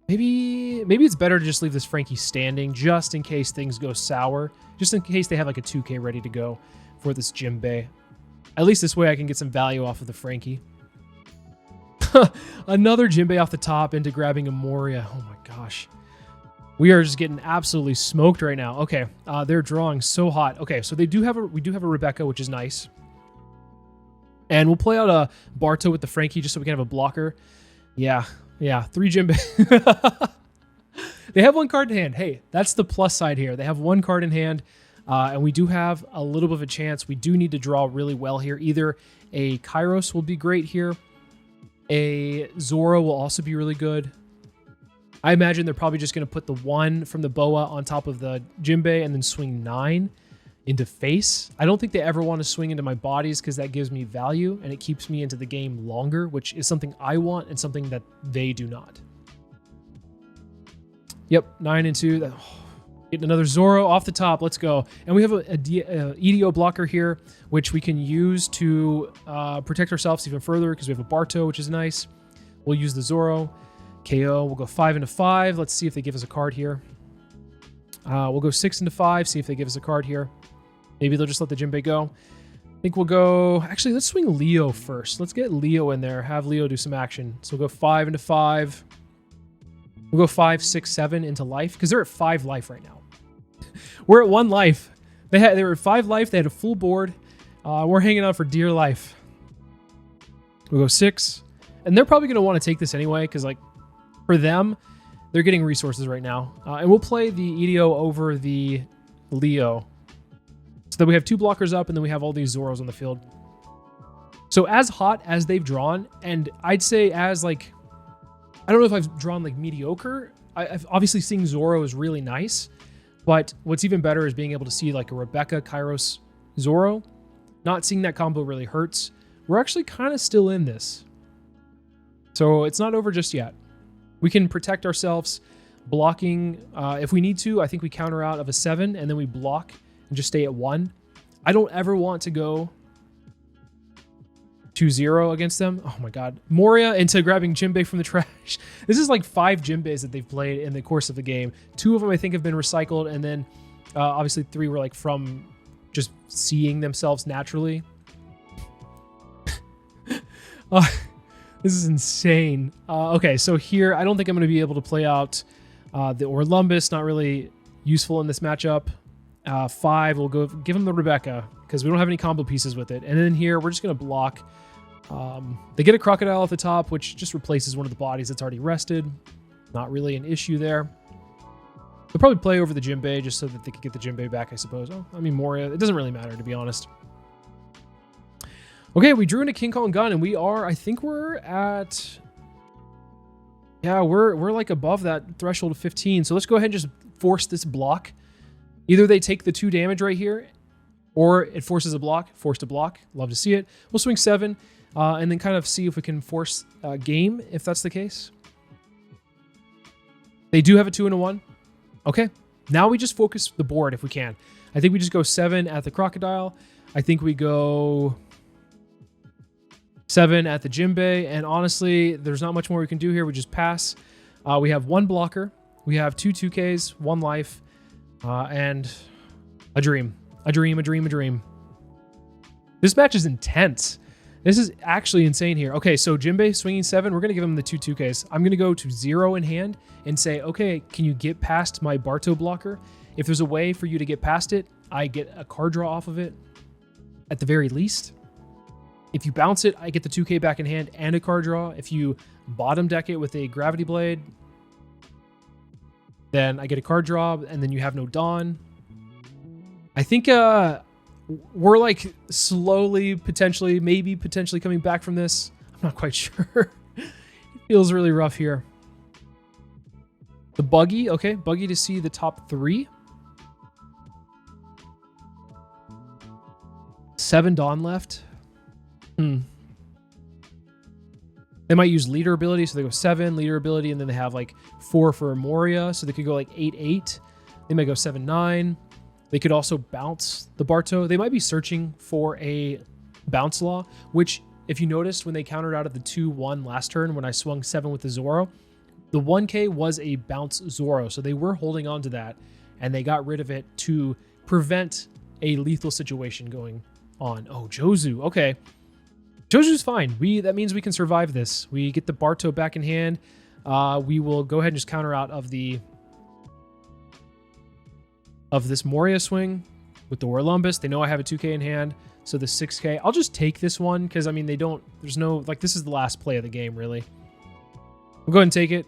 Maybe it's better to just leave this Frankie standing just in case things go sour. Just in case they have like a 2K ready to go for this Jinbei. At least this way I can get some value off of the Frankie. Another Jinbei off the top into grabbing a Moria. Oh my gosh. We are just getting absolutely smoked right now. Okay, they're drawing so hot. Okay, so we do have a Rebecca, which is nice. And we'll play out a Barto with the Frankie just so we can have a blocker. Yeah, 3 Jinbei. They have 1 card in hand. Hey, that's the plus side here. They have 1 card in hand, and we do have a little bit of a chance. We do need to draw really well here. Either a Kairos will be great here. A Zoro will also be really good. I imagine they're probably just going to put the 1 from the Boa on top of the Jinbei and then swing 9. into face. I don't think they ever want to swing into my bodies because that gives me value and it keeps me into the game longer, which is something I want and something that they do not. Yep, 9 and 2. Getting another Zoro off the top. Let's go. And we have a EDO blocker here, which we can use to protect ourselves even further because we have a Barto, which is nice. We'll use the Zoro. KO. We'll go 5 into 5. Let's see if they give us a card here. We'll go 6 into 5. See if they give us a card here. Maybe they'll just let the Jinbei go. I think we'll go... Actually, let's swing Leo first. Let's get Leo in there. Have Leo do some action. So we'll go 5 into 5. We'll go 5, 6, 7 into life because they're at 5 life right now. We're at 1 life. They were at 5 life. They had a full board. We're hanging out for dear life. We'll go 6. And they're probably going to want to take this anyway because, like, for them, they're getting resources right now. And we'll play the EDO over the Leo. So that we have 2 blockers up and then we have all these Zoros on the field. So as hot as they've drawn, and I'd say as, like, I don't know if I've drawn, like, mediocre. I've obviously seeing Zoro is really nice. But what's even better is being able to see like a Rebecca, Kairos, Zoro. Not seeing that combo really hurts. We're actually kind of still in this. So it's not over just yet. We can protect ourselves blocking. If we need to, I think we counter out of a 7 and then we block and just stay at 1. I don't ever want to go 2-0 against them. Oh my god. Moria into grabbing Jinbei from the trash. This is like 5 Jinbeis that they've played in the course of the game. 2 of them I think have been recycled, and then obviously 3 were like from just seeing themselves naturally. This is insane. Okay, so here I don't think I'm going to be able to play out the Orlumbus. Not really useful in this matchup. 5, we'll go give him the Rebecca because we don't have any combo pieces with it. And then here we're just going to block. They get a crocodile at the top, which just replaces one of the bodies that's already rested. Not really an issue there. They'll probably play over the Jinbei just so that they can get the Jinbei back, I suppose. Oh, I mean, Moria. It doesn't really matter, to be honest. Okay, we drew into King Kong Gun, and we are, I think we're at... Yeah, we're like above that threshold of 15. So let's go ahead and just force this block. Either they take the 2 damage right here, or it forces a block. Forced a block. Love to see it. We'll swing 7. And then kind of see if we can force a game, if that's the case. They do have a 2 and a 1. Okay. Now we just focus the board if we can. I think we just go 7 at the crocodile. I think we go 7 at the Jinbei. And honestly, there's not much more we can do here. We just pass. We have 1 blocker. We have 2 2Ks, 1 life, and a dream. A dream, a dream, a dream. This match is intense. This is actually insane here. Okay, so Jinbei swinging 7. We're going to give him the 2 2Ks. I'm going to go to 0 in hand and say, okay, can you get past my Barto blocker? If there's a way for you to get past it, I get a card draw off of it at the very least. If you bounce it, I get the 2K back in hand and a card draw. If you bottom deck it with a Gravity Blade, then I get a card draw, and then you have no Dawn. I think... we're like slowly, maybe potentially coming back from this. I'm not quite sure. It feels really rough here. The buggy. Okay, buggy to see the top 3. 7 Dawn left. They might use leader ability, so they go 7 leader ability, and then they have like 4 for Moria, so they could go like 8-8. They might go 7-9. They could also bounce the Barto. They might be searching for a bounce law, which if you noticed when they countered out of the 2-1 last turn when I swung 7 with the Zoro, the 1K was a bounce Zoro. So they were holding on to that and they got rid of it to prevent a lethal situation going on. Oh, Jozu. Okay. Joju's fine. That means we can survive this. We get the Barto back in hand. We will go ahead and just counter out of this Moria swing with the Orlumbus. They know I have a 2K in hand, so the 6K. I'll just take this one because, I mean, there's no, like, this is the last play of the game, really. We'll go ahead and take it.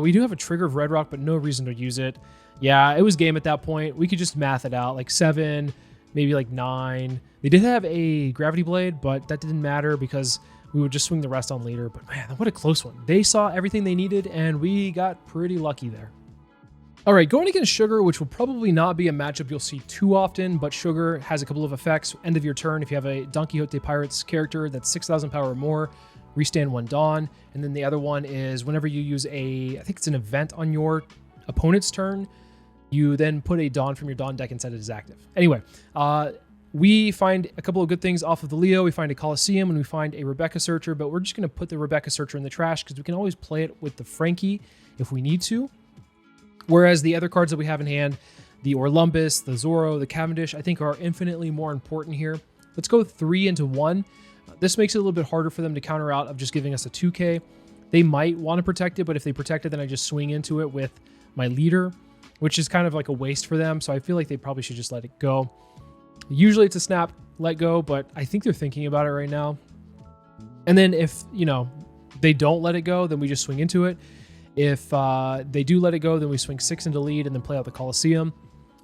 We do have a trigger of Red Rock, but no reason to use it. Yeah, it was game at that point. We could just math it out, like 7, maybe like 9. They did have a Gravity Blade, but that didn't matter because we would just swing the rest on leader. But man, what a close one. They saw everything they needed, and we got pretty lucky there. All right, going against Sugar, which will probably not be a matchup you'll see too often, but Sugar has a couple of effects. End of your turn, if you have a Don Quixote Pirates character that's 6,000 power or more, restand 1 Dawn. And then the other one is whenever you use I think it's an event on your opponent's turn, you then put a Dawn from your Dawn deck and set it as active. Anyway, we find a couple of good things off of the Leo. We find a Coliseum and we find a Rebecca Searcher, but we're just going to put the Rebecca Searcher in the trash because we can always play it with the Frankie if we need to. Whereas the other cards that we have in hand, the Orlumbus, the Zoro, the Cavendish, I think are infinitely more important here. Let's go 3 into 1. This makes it a little bit harder for them to counter out of just giving us a 2K. They might want to protect it, but if they protect it, then I just swing into it with my leader, which is kind of like a waste for them. So I feel like they probably should just let it go. Usually it's a snap, let go, but I think they're thinking about it right now. And then if, they don't let it go, then we just swing into it. If they do let it go, then we swing 6 into lead and then play out the Coliseum.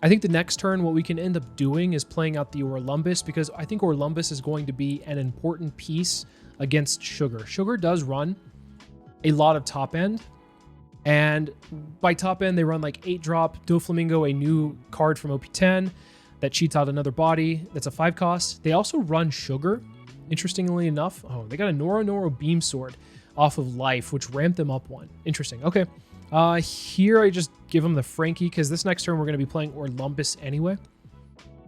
I think the next turn, what we can end up doing is playing out the Orlumbus, because I think Orlumbus is going to be an important piece against Sugar. Sugar does run a lot of top end, and by top end, they run like 8-drop Doflamingo, a new card from OP-10 that cheats out another body. That's a 5 cost. They also run Sugar, interestingly enough. Oh, they got a Noro Beam Sword off of Life, which ramped them up 1. Interesting. Okay. Here I just give them the Frankie because this next turn we're going to be playing Orlumbus anyway.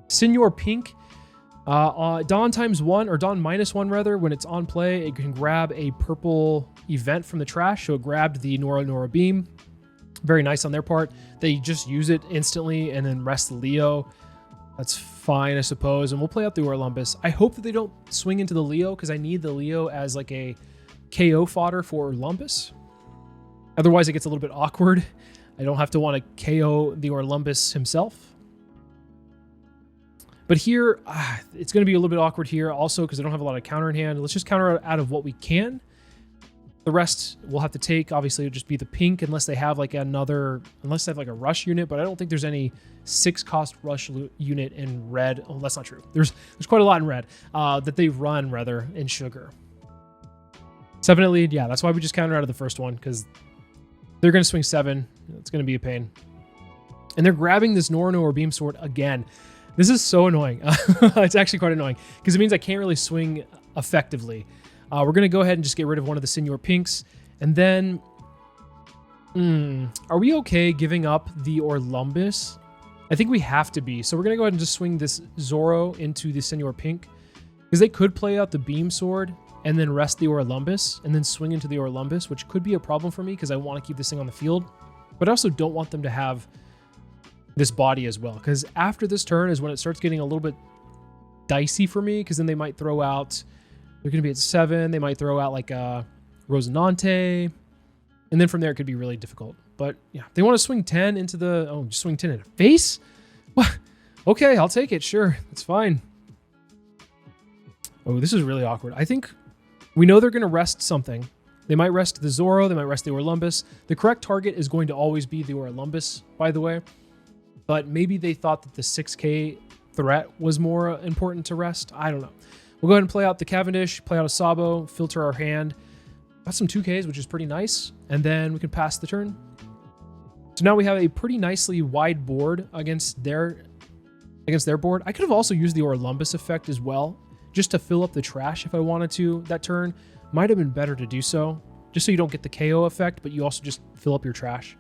Senor Pink, Dawn ×1 or Dawn -1 rather. When it's on play, it can grab a purple event from the trash. So it grabbed the Noro Beam. Very nice on their part. They just use it instantly and then rest the Leo. That's fine, I suppose. And we'll play out the Orlumbus. I hope that they don't swing into the Leo because I need the Leo as like a KO fodder for Orlumbus. Otherwise, it gets a little bit awkward. I don't have to want to KO the Orlumbus himself. But here, it's going to be a little bit awkward here also because I don't have a lot of counter in hand. Let's just counter out of what we can. The rest we'll have to take. Obviously, it'll just be the pink unless they have like unless they have like a rush unit, but I don't think there's any 6-cost rush unit in red. Oh, that's not true. There's quite a lot in red that they run rather in Sugar. 7 at lead, yeah, that's why we just counter out of the first one, because they're going to swing 7. It's going to be a pain. And they're grabbing this Noro or Beam Sword again. This is so annoying. It's actually quite annoying, because it means I can't really swing effectively. We're going to go ahead and just get rid of one of the Senor Pinks. And then, are we okay giving up the Orlumbus? I think we have to be. So we're going to go ahead and just swing this Zoro into the Senor Pink, because they could play out the Beam Sword and then rest the Orlumbus, and then swing into the Orlumbus, which could be a problem for me because I want to keep this thing on the field. But I also don't want them to have this body as well, because after this turn is when it starts getting a little bit dicey for me, because then they might throw out, they're going to be at 7, they might throw out like a Rosinante, and then from there it could be really difficult. But yeah, they want to swing 10 into the, just swing 10 in the face? What? Okay, I'll take it, sure, that's fine. Oh, this is really awkward. I think we know they're going to rest something. They might rest the Zoro. They might rest the Orlumbus. The correct target is going to always be the Orlumbus, by the way. But maybe they thought that the 6K threat was more important to rest. I don't know. We'll go ahead and play out the Cavendish, play out a Sabo, filter our hand. Got some 2Ks, which is pretty nice. And then we can pass the turn. So now we have a pretty nicely wide board against their board. I could have also used the Orlumbus effect as well, just to fill up the trash if I wanted to that turn. Might have been better to do so, just so you don't get the KO effect, but you also just fill up your trash.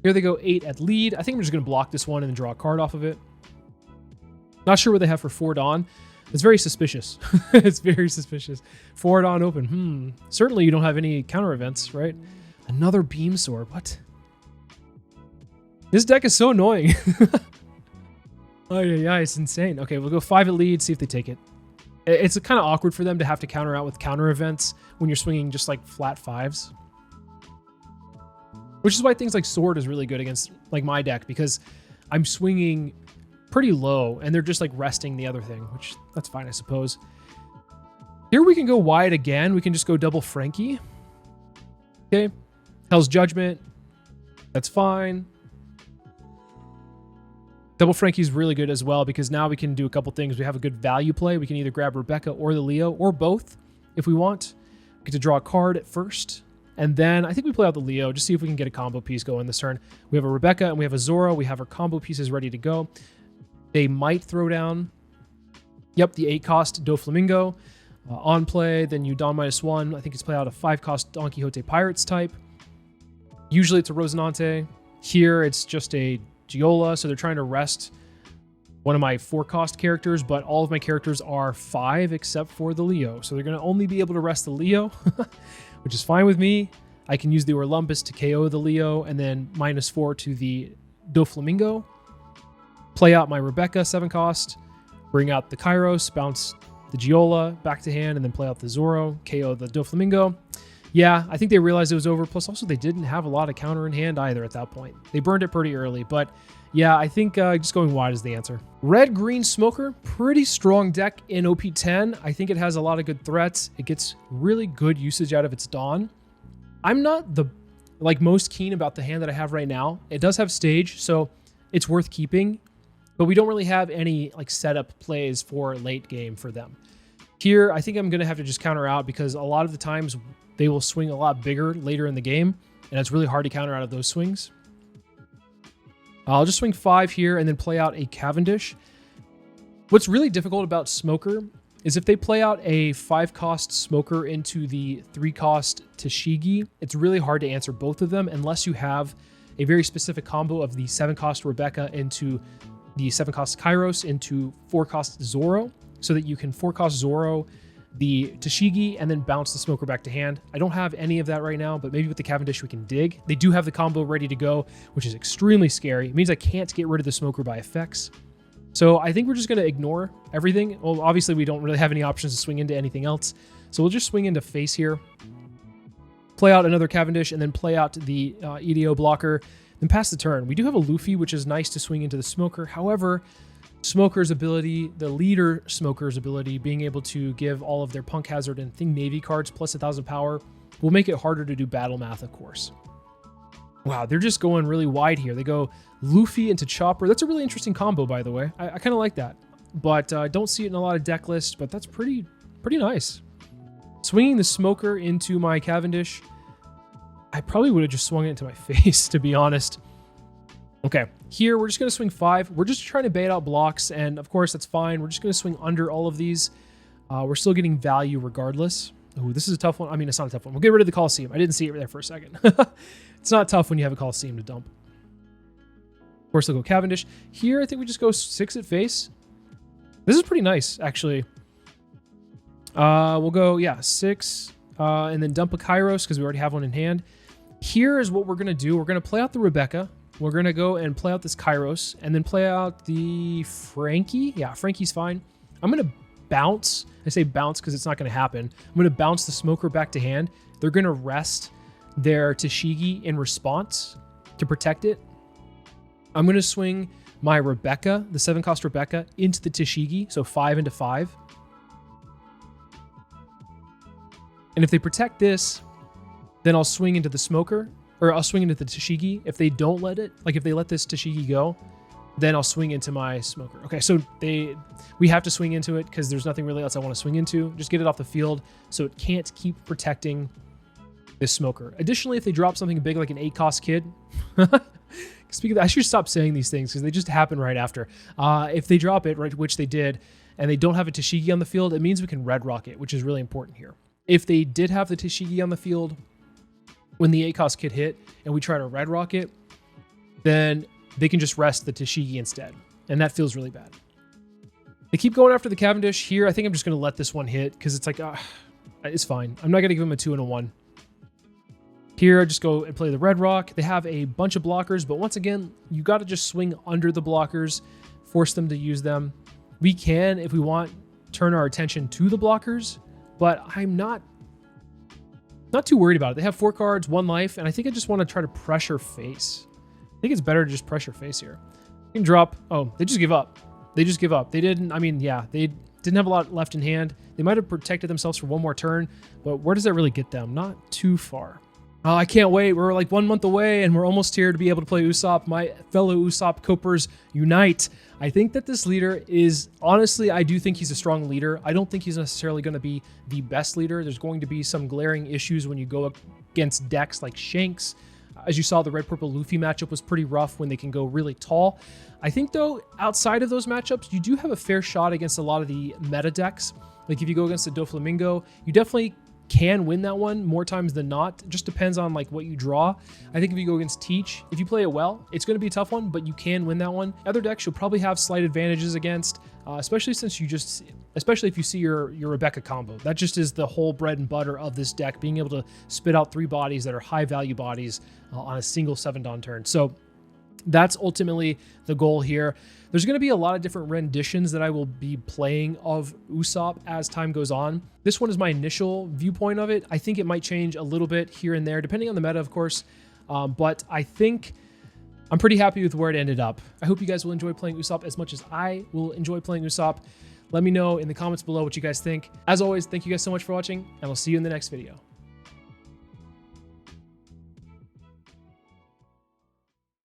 Here they go 8 at lead. I think I'm just going to block this one and then draw a card off of it. Not sure what they have for 4 Dawn. It's very suspicious. It's very suspicious. 4 Dawn open. Certainly you don't have any counter events, right? Another Beam Sword. What? This deck is so annoying. Oh, yeah, it's insane. Okay, we'll go 5 at lead, see if they take it. It's kind of awkward for them to have to counter out with counter events when you're swinging just like flat 5s. Which is why things like Sword is really good against like my deck, because I'm swinging pretty low and they're just like resting the other thing, which that's fine, I suppose. Here we can go wide again. We can just go double Frankie. Okay. Hell's Judgment. That's fine. Double Frankie's really good as well, because now we can do a couple things. We have a good value play. We can either grab Rebecca or the Leo, or both if we want. We get to draw a card at first. And then I think we play out the Leo, just see if we can get a combo piece going this turn. We have a Rebecca and we have a Zoro. We have our combo pieces ready to go. They might throw down, yep, the 8-cost Doflamingo on play. Then you Don -1. I think it's play out a 5-cost Don Quixote Pirates type. Usually it's a Rosinante. Here it's just a Giola, so they're trying to rest one of my 4-cost characters, but all of my characters are 5 except for the Leo. So they're going to only be able to rest the Leo, which is fine with me. I can use the Orlumbus to KO the Leo and then -4 to the Doflamingo. Play out my Rebecca 7-cost, bring out the Kairos, bounce the Giola back to hand, and then play out the Zoro, KO the Doflamingo. Yeah, I think they realized it was over. Plus, also, they didn't have a lot of counter in hand either at that point. They burned it pretty early, but yeah, I think just going wide is the answer. Red-Green Smoker, pretty strong deck in OP-10. I think it has a lot of good threats. It gets really good usage out of its Dawn. I'm not the most keen about the hand that I have right now. It does have stage, so it's worth keeping, but we don't really have any setup plays for late game for them. Here, I think I'm going to have to just counter out because a lot of the times they will swing a lot bigger later in the game, and it's really hard to counter out of those swings. I'll just swing 5 here and then play out a Cavendish. What's really difficult about Smoker is if they play out a 5-cost Smoker into the 3-cost Tashigi, it's really hard to answer both of them unless you have a very specific combo of the 7-cost Rebecca into the 7-cost Kairos into 4-cost Zoro, so that you can 4-cost Zoro the Tashigi and then bounce the Smoker back to hand. I don't have any of that right now, but maybe with the Cavendish we can dig. They do have the combo ready to go, which is extremely scary. It means I can't get rid of the Smoker by effects. So I think we're just going to ignore everything. Well, obviously we don't really have any options to swing into anything else. So we'll just swing into face here, play out another Cavendish, and then play out the EDO blocker, then pass the turn. We do have a Luffy, which is nice to swing into the Smoker. However, Smoker's ability, the leader Smoker's ability, being able to give all of their Punk Hazard and Thing Navy cards plus 1,000 power will make it harder to do battle math, of course. Wow, they're just going really wide here. They go Luffy into Chopper. That's a really interesting combo, by the way. I kind of like that, but I don't see it in a lot of deck lists, but that's pretty nice. Swinging the Smoker into my Cavendish, I probably would have just swung it into my face, to be honest. Okay, here we're just going to swing 5. We're just trying to bait out blocks, and of course that's fine. We're just going to swing under all of these. We're still getting value regardless. Ooh, this is a tough one. I mean, it's not a tough one. We'll get rid of the Coliseum. I didn't see it there for a second. It's not tough when you have a Coliseum to dump. Of course, they'll go Cavendish. Here, I think we just go 6 at face. This is pretty nice, actually. We'll go, yeah, 6, and then dump a Kairos because we already have one in hand. Here is what we're going to do. We're going to play out the Rebecca. We're going to go and play out this Kairos and then play out the Frankie. Yeah, Frankie's fine. I'm going to bounce. I say bounce because it's not going to happen. I'm going to bounce the Smoker back to hand. They're going to rest their Tashigi in response to protect it. I'm going to swing my Rebecca, the 7-cost Rebecca, into the Tashigi. So 5 into 5. And if they protect this, then I'll swing into the Smoker. Or I'll swing into the Tashigi. If they don't let it, if they let this Tashigi go, then I'll swing into my Smoker. Okay, so we have to swing into it because there's nothing really else I want to swing into. Just get it off the field so it can't keep protecting this Smoker. Additionally, if they drop something big like an 8-cost kid, speaking of that, I should stop saying these things because they just happen right after. If they drop it, right, which they did, and they don't have a Tashigi on the field, it means we can Red Rock it, which is really important here. If they did have the Tashigi on the field when the 8-cost kid hit and we try to Red Rock it, then they can just rest the Tashigi instead. And that feels really bad. They keep going after the Cavendish here. I think I'm just going to let this one hit because it's it's fine. I'm not going to give him a 2 and a 1. Here, I just go and play the Red Rock. They have a bunch of blockers, but once again, you got to just swing under the blockers, force them to use them. We can, if we want, turn our attention to the blockers, but I'm not too worried about it. They have 4 cards, 1 life, and I think I just want to try to pressure face. I think it's better to just pressure face here. You can drop. Oh, they just give up. They just give up. They didn't, they didn't have a lot left in hand. They might have protected themselves for 1 more turn, but where does that really get them? Not too far. Oh, I can't wait. We're 1 month away, and we're almost here to be able to play Usopp. My fellow Usopp Copers unite. I think that this leader is, honestly, I do think he's a strong leader. I don't think he's necessarily going to be the best leader. There's going to be some glaring issues when you go against decks like Shanks. As you saw, the red-purple Luffy matchup was pretty rough when they can go really tall. I think, though, outside of those matchups, you do have a fair shot against a lot of the meta decks. Like, if you go against the Doflamingo, you definitely can win that one more times than not. It just depends on like what you draw. I think if you go against Teach, if you play it well, it's going to be a tough one, but you can win that one. Other decks you'll probably have slight advantages against, especially since especially if you see your Rebecca combo. That just is the whole bread and butter of this deck, being able to spit out 3 bodies that are high value bodies on a single 7-Dawn turn. So that's ultimately the goal here. There's going to be a lot of different renditions that I will be playing of Usopp as time goes on. This one is my initial viewpoint of it. I think it might change a little bit here and there, depending on the meta, of course. But I think I'm pretty happy with where it ended up. I hope you guys will enjoy playing Usopp as much as I will enjoy playing Usopp. Let me know in the comments below what you guys think. As always, thank you guys so much for watching, and I'll see you in the next video.